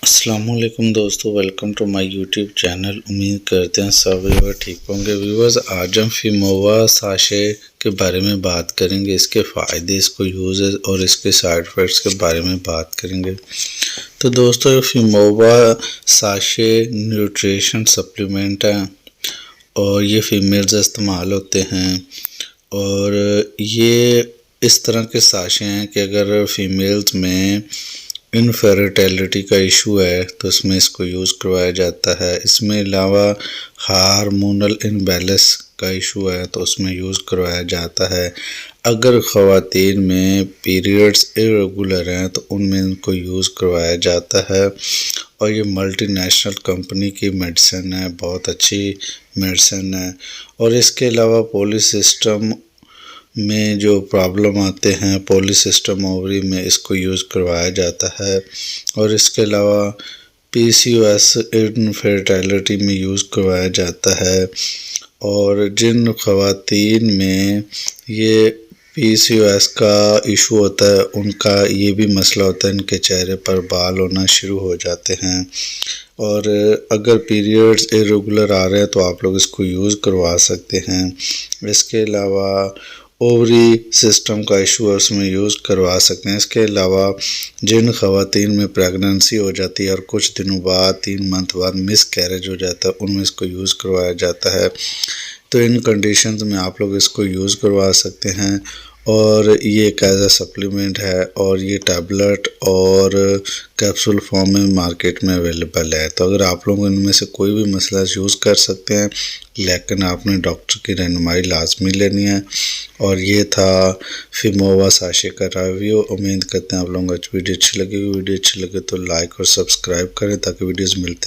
السلام علیکم دوستو، welcome to my YouTube channel. امید کرتے ہیں سب ویور ٹھیک ہوں گے۔ ویورز، آج ہم فیمووا ساشے کے بارے میں بات کریں گے، اس کے فائدے، اس کو یوزز اور اس کے سائیڈ ایفیکٹس کے بارے میں بات کریں گے۔ تو دوستو، فیمووا ساشے نیوٹریشن سپلیمنٹ ہے اور یہ فیمیلز استعمال ہوتے ہیں، اور یہ اس طرح کے ساشے ہیں کہ اگر فیمیلز میں انفیرٹیلٹی کا ایشو ہے تو اس میں اس کو یوز کروایا جاتا ہے۔ اس میں علاوہ ہارمونل امبیلنس کا ایشو ہے تو اس میں یوز کروایا جاتا ہے۔ اگر خواتین میں پیریڈز ارریگولر ہیں تو ان میں ان کو یوز کروایا جاتا ہے، اور یہ ملٹی نیشنل کمپنی کی میڈیسن ہے، بہت اچھی میڈیسن ہے۔ اور اس کے علاوہ پولی سسٹم میں جو پرابلم آتے ہیں، پولی سسٹم اووری میں، اس کو یوز کروایا جاتا ہے۔ اور اس کے علاوہ پی سی او ایس انفیرٹیلٹی میں یوز کروایا جاتا ہے، اور جن خواتین میں یہ پی سی او ایس کا ایشو ہوتا ہے ان کا یہ بھی مسئلہ ہوتا ہے، ان کے چہرے پر بال ہونا شروع ہو جاتے ہیں۔ اور اگر پیریڈز ارریگولر آ رہے ہیں تو آپ لوگ اس کو یوز کروا سکتے ہیں۔ اس کے علاوہ اووری سسٹم کا ایشو ہے، اس میں یوز کروا سکتے ہیں۔ اس کے علاوہ جن خواتین میں پریگننسی ہو جاتی ہے اور کچھ دنوں بعد 3 منتھ بعد مس کیریج ہو جاتا ہے، ان میں اس کو یوز کروایا جاتا ہے۔ تو ان کنڈیشنز میں آپ لوگ اس کو یوز کروا سکتے ہیں، اور یہ ایک ایز اے سپلیمنٹ ہے، اور یہ ٹیبلٹ اور کیپسول فارم میں مارکیٹ میں اویلیبل ہے۔ تو اگر آپ لوگ ان میں سے کوئی بھی مسئلہ یوز کر سکتے ہیں، لیکن آپ نے ڈاکٹر کی رہنمائی لازمی لینی ہے۔ اور یہ تھا فیمووا ساشے کا ریویو۔ امید کرتے ہیں آپ لوگوں کو ویڈیو اچھی لگے تو لائک اور سبسکرائب کریں تاکہ ویڈیوز ملتے